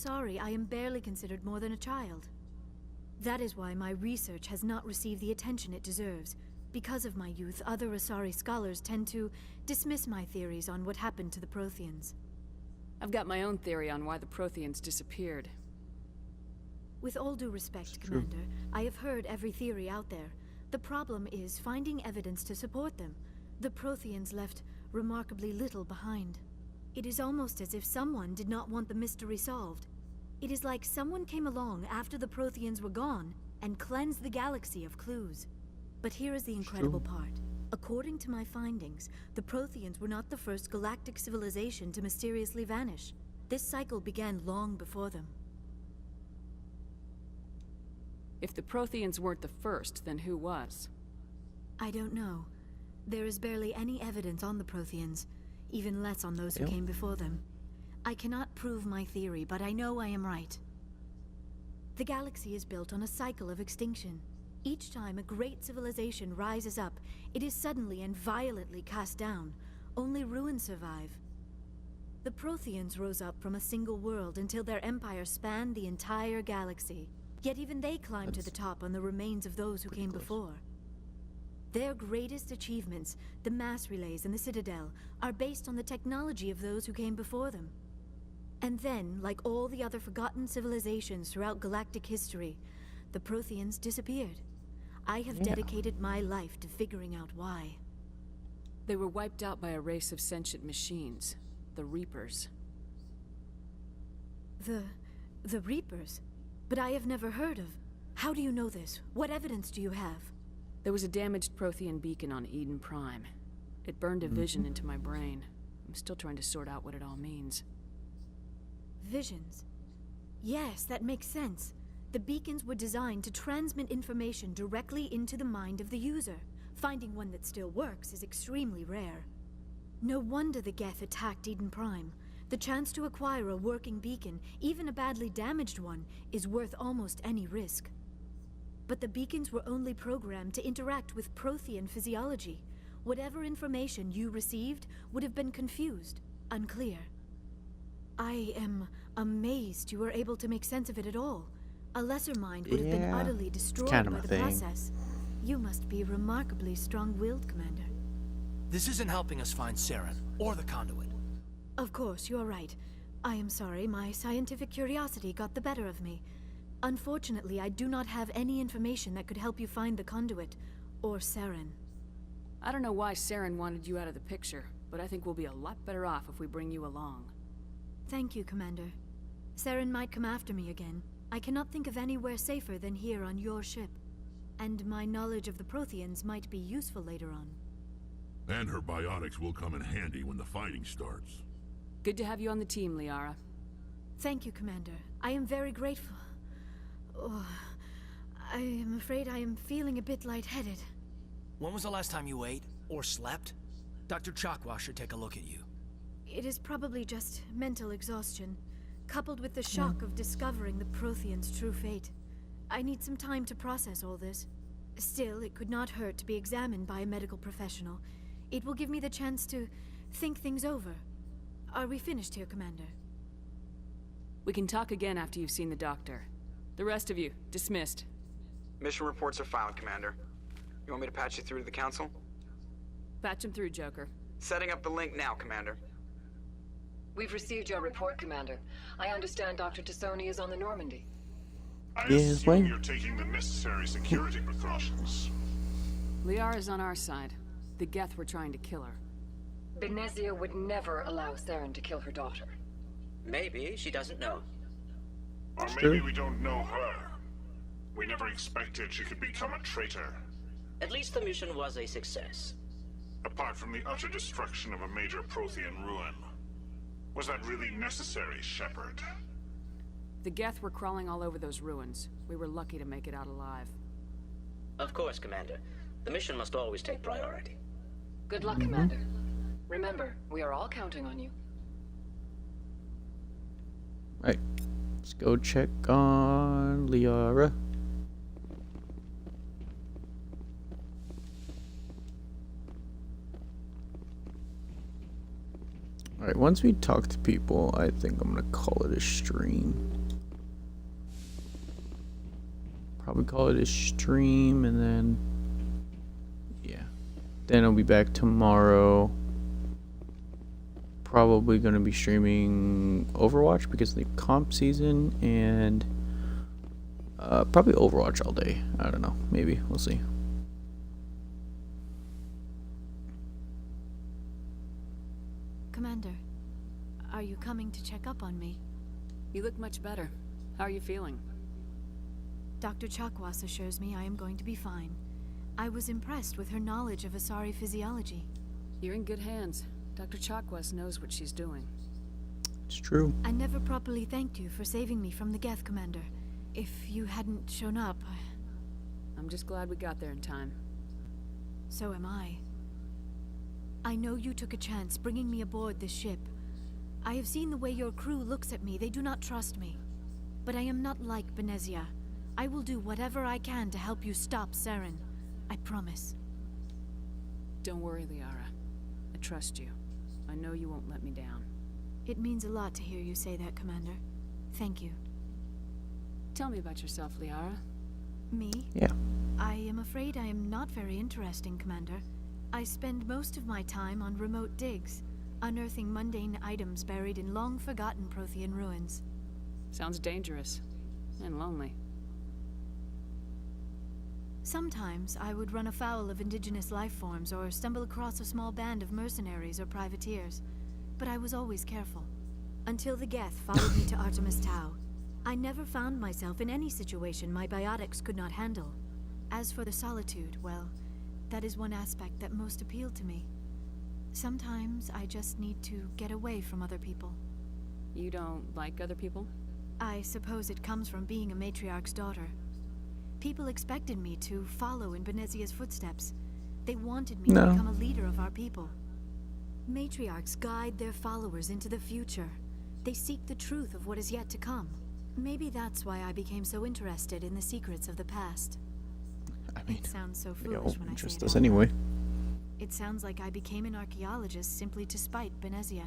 sorry, I am barely considered more than a child. That is why my research has not received the attention it deserves. Because of my youth, other Asari scholars tend to dismiss my theories on what happened to the Protheans. I've got my own theory on why the Protheans disappeared. With all due respect, Commander, I have heard every theory out there. The problem is finding evidence to support them. The Protheans left remarkably little behind. It is almost as if someone did not want the mystery solved. It is like someone came along after the Protheans were gone and cleansed the galaxy of clues. But here is the incredible part. According to my findings, the Protheans were not the first galactic civilization to mysteriously vanish. This cycle began long before them. If the Protheans weren't the first, then who was? I don't know. There is barely any evidence on the Protheans, even less on those who came before them. I cannot prove my theory, but I know I am right. The galaxy is built on a cycle of extinction. Each time a great civilization rises up, it is suddenly and violently cast down. Only ruins survive. The Protheans rose up from a single world until their empire spanned the entire galaxy. Yet even they climbed to the top on the remains of those who came before. Their greatest achievements, the mass relays and the Citadel, are based on the technology of those who came before them. And then, like all the other forgotten civilizations throughout galactic history, the Protheans disappeared. I have dedicated my life to figuring out why. They were wiped out by a race of sentient machines, the Reapers. The Reapers? But I have never heard of. How do you know this? What evidence do you have? There was a damaged Prothean beacon on Eden Prime. It burned a vision into my brain. I'm still trying to sort out what it all means. Visions? Yes, that makes sense. The beacons were designed to transmit information directly into the mind of the user. Finding one that still works is extremely rare. No wonder the Geth attacked Eden Prime. The chance to acquire a working beacon, even a badly damaged one, is worth almost any risk. But the beacons were only programmed to interact with Prothean physiology. Whatever information you received would have been confused, unclear. I am amazed you were able to make sense of it at all. A lesser mind would have been utterly destroyed by the process. You must be remarkably strong-willed, Commander. This isn't helping us find Saren, or the conduit. Of course, you're right. I am sorry, my scientific curiosity got the better of me. Unfortunately, I do not have any information that could help you find the conduit, or Saren. I don't know why Saren wanted you out of the picture, but I think we'll be a lot better off if we bring you along. Thank you, Commander. Saren might come after me again. I cannot think of anywhere safer than here on your ship. And my knowledge of the Protheans might be useful later on. And her biotics will come in handy when the fighting starts. Good to have you on the team, Liara. Thank you, Commander. I am very grateful. Oh, I am afraid I am feeling a bit lightheaded. When was the last time you ate, or slept? Dr. Chakwa should take a look at you. It is probably just mental exhaustion, coupled with the shock of discovering the Protheans' true fate. I need some time to process all this. Still, it could not hurt to be examined by a medical professional. It will give me the chance to think things over. Are we finished here, Commander? We can talk again after you've seen the doctor. The rest of you, dismissed. Mission reports are filed, Commander. You want me to patch you through to the Council? Patch him through, Joker. Setting up the link now, Commander. We've received your report, Commander. I understand Dr. Tassoni is on the Normandy. I assume you're taking the necessary security precautions. Liara's on our side. The Geth were trying to kill her. Benezia would never allow Saren to kill her daughter. Maybe she doesn't know. Or maybe we don't know her. We never expected she could become a traitor. At least the mission was a success. Apart from the utter destruction of a major Prothean ruin. Was that really necessary, Shepard? The Geth were crawling all over those ruins. We were lucky to make it out alive. Of course, Commander. The mission must always take priority. Good luck, Commander. Remember, we are all counting on you. Right. Let's go check on Liara. Alright. Alright, once we talk to people, I think I'm gonna call it a stream. Probably call it a stream, and then... yeah. Then I'll be back tomorrow. Probably gonna be streaming Overwatch because of the comp season, and... probably Overwatch all day. I don't know. Maybe. We'll see. Commander, are you coming to check up on me? You look much better. How are you feeling? Dr. Chakwas assures me I am going to be fine. I was impressed with her knowledge of Asari physiology. You're in good hands. Dr. Chakwas knows what she's doing. It's true. I never properly thanked you for saving me from the Geth, Commander. If you hadn't shown up, I'm just glad we got there in time. so am I. I know you took a chance bringing me aboard this ship. I have seen the way your crew looks at me. They do not trust me. But I am not like Benezia. I will do whatever I can to help you stop Saren. I promise. Don't worry, Liara. I trust you. I know you won't let me down. It means a lot to hear you say that, Commander. Thank you. Tell me about yourself, Liara. Me? Yeah. I am afraid I am not very interesting, Commander. I spend most of my time on remote digs, unearthing mundane items buried in long-forgotten Prothean ruins. Sounds dangerous. And lonely. Sometimes I would run afoul of indigenous life forms or stumble across a small band of mercenaries or privateers. But I was always careful. Until the Geth followed me to Artemis Tau. I never found myself in any situation my biotics could not handle. As for the solitude, well, that is one aspect that most appealed to me. Sometimes I just need to get away from other people. You don't like other people? I suppose it comes from being a matriarch's daughter. People expected me to follow in Benezia's footsteps. They wanted me to become a leader of our people. Matriarchs guide their followers into the future. They seek the truth of what is yet to come. Maybe that's why I became so interested in the secrets of the past. I mean, It sounds so they all foolish when I say interest it us out anyway. loud. It sounds like I became an archaeologist simply to spite Benezia.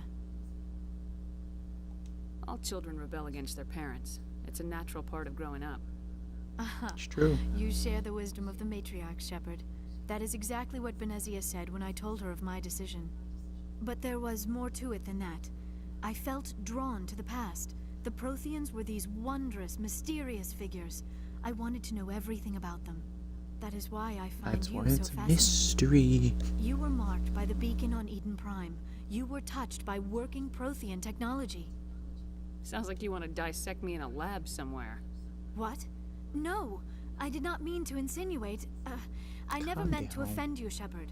All children rebel against their parents. It's a natural part of growing up. Aha. It's true. You share the wisdom of the matriarch, Shepard. That is exactly what Benezia said when I told her of my decision. But there was more to it than that. I felt drawn to the past. The Protheans were these wondrous, mysterious figures. I wanted to know everything about them. That is why I find That's you why so it's a fascinating. mystery. You were marked by the beacon on Eden Prime. You were touched by working Prothean technology. Sounds like you want to dissect me in a lab somewhere. What? No, I did not mean to insinuate. I never Calm meant to down. offend you, Shepard.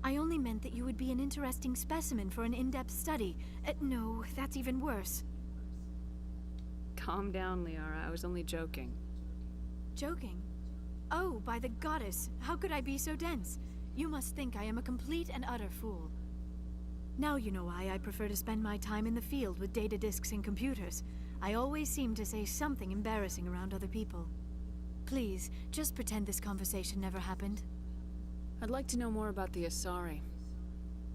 I only meant that you would be an interesting specimen for an in-depth study. No, that's even worse. Calm down, Liara. I was only joking. Joking? Oh, by the goddess, how could I be so dense? You must think I am a complete and utter fool. Now you know why I prefer to spend my time in the field with data disks and computers. I always seem to say something embarrassing around other people. Please, just pretend this conversation never happened. I'd like to know more about the Asari.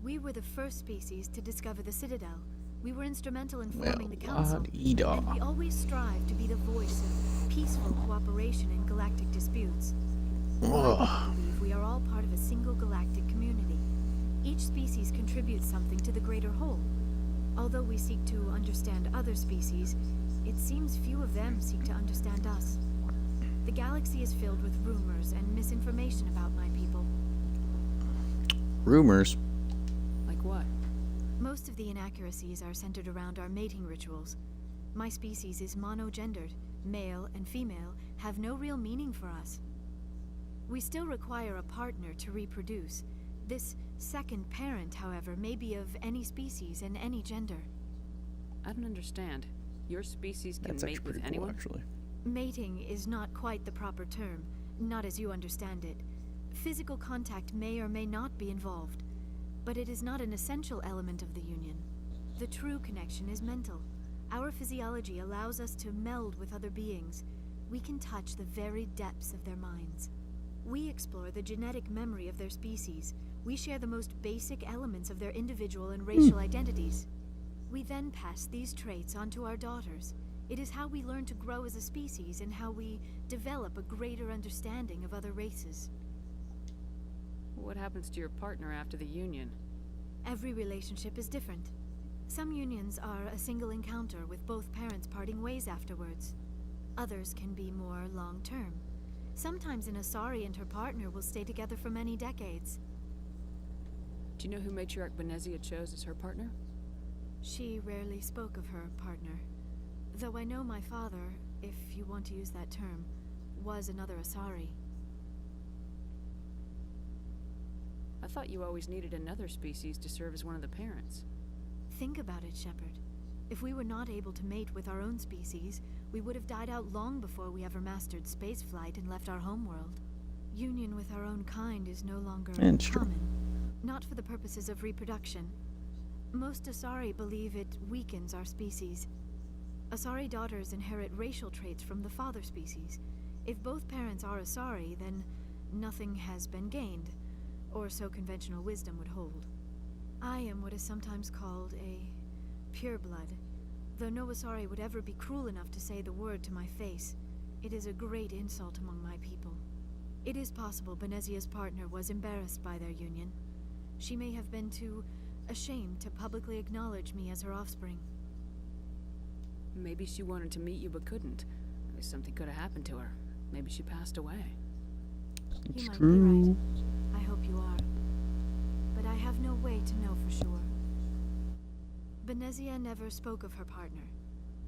We were the first species to discover the Citadel. We were instrumental in forming the Well, Council. la-di-da. And we always strive to be the voice of peaceful cooperation in galactic disputes. I believe we are all part of a single galactic community. Each species contributes something to the greater whole. Although we seek to understand other species, it seems few of them seek to understand us. The galaxy is filled with rumors and misinformation about my people. Rumors. Like what? Most of the inaccuracies are centered around our mating rituals. My species is monogendered. Male and female have no real meaning for us. We still require a partner to reproduce. This second parent, however, may be of any species and any gender. I don't understand. Your species can That's mate actually with pretty cool, anyone? actually. Mating is not quite the proper term, not as you understand it. Physical contact may or may not be involved, but it is not an essential element of the union. The true connection is mental. Our physiology allows us to meld with other beings. We can touch the very depths of their minds. We explore the genetic memory of their species. We share the most basic elements of their individual and racial identities. We then pass these traits on to our daughters. It is how we learn to grow as a species and how we develop a greater understanding of other races. What happens to your partner after the union? Every relationship is different. Some unions are a single encounter with both parents parting ways afterwards. Others can be more long-term. Sometimes an Asari and her partner will stay together for many decades. Do you know who Matriarch Benezia chose as her partner? She rarely spoke of her partner. Though I know my father, if you want to use that term, was another Asari. I thought you always needed another species to serve as one of the parents. Think about it, Shepard. If we were not able to mate with our own species, we would have died out long before we ever mastered spaceflight and left our homeworld. Union with our own kind is no longer common, not for the purposes of reproduction. Most Asari believe it weakens our species. Asari daughters inherit racial traits from the father species. If both parents are Asari, then nothing has been gained, or so conventional wisdom would hold. I am what is sometimes called a pureblood. Though no Asari would ever be cruel enough to say the word to my face, it is a great insult among my people. It is possible Benezia's partner was embarrassed by their union. She may have been too ashamed to publicly acknowledge me as her offspring. Maybe she wanted to meet you but couldn't. Something could have happened to her. Maybe she passed away. You might be right. I hope you are. But I have no way to know for sure. Benezia never spoke of her partner.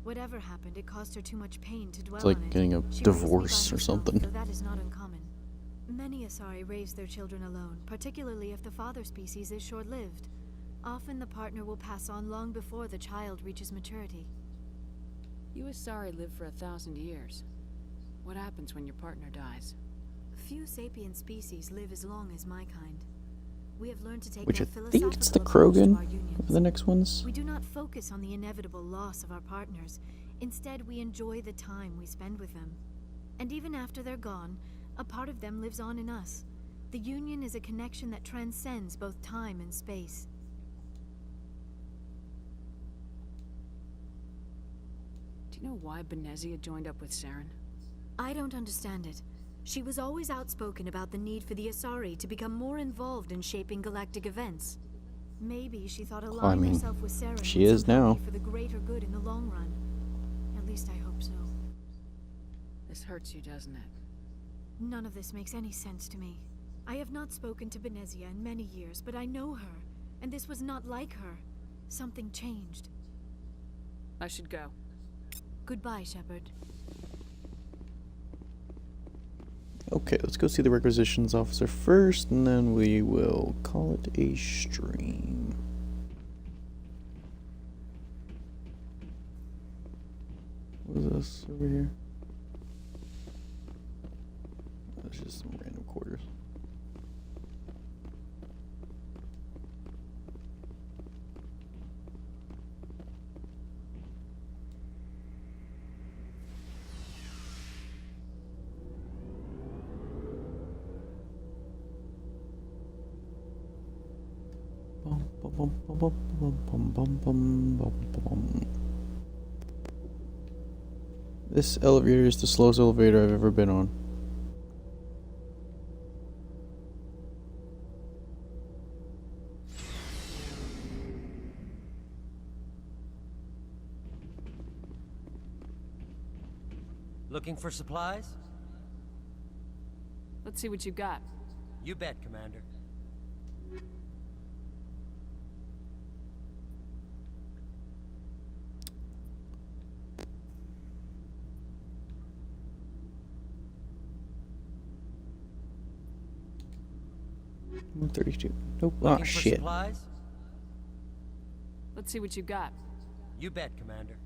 Whatever happened, it caused her too much pain to dwell It's like on it. getting a She divorce or raised me by herself, something. though that is not uncommon. Many Asari raise their children alone, particularly if the father species is short-lived. Often the partner will pass on long before the child reaches maturity. You Asari live for 1,000 years. What happens when your partner dies? Few sapient species live as long as my kind. We have learned to take Which I that think it's the philosophical approach to Krogan our unions. for the next ones. We do not focus on the inevitable loss of our partners. Instead, we enjoy the time we spend with them. And even after they're gone, a part of them lives on in us. The union is a connection that transcends both time and space. Do you know why Benezia joined up with Saren? I don't understand it. She was always outspoken about the need for the Asari to become more involved in shaping galactic events. Maybe she thought aligning herself with Saren she would is somehow now. be for the greater good in the long run. At least I hope so. This hurts you, doesn't it? None of this makes any sense to me. I have not spoken to Benezia in many years, but I know her, and this was not like her. Something changed. I should go. Goodbye, Shepard. Okay, let's go see the requisitions officer first, and then we will call it a stream. What is this over here? That's just some random quarters. This elevator is the slowest elevator I've ever been on. Looking for supplies? Let's see what you got. You bet, Commander. I'm 32. Nope. Looking Ah, for shit. supplies? Let's see what you got. You bet, Commander.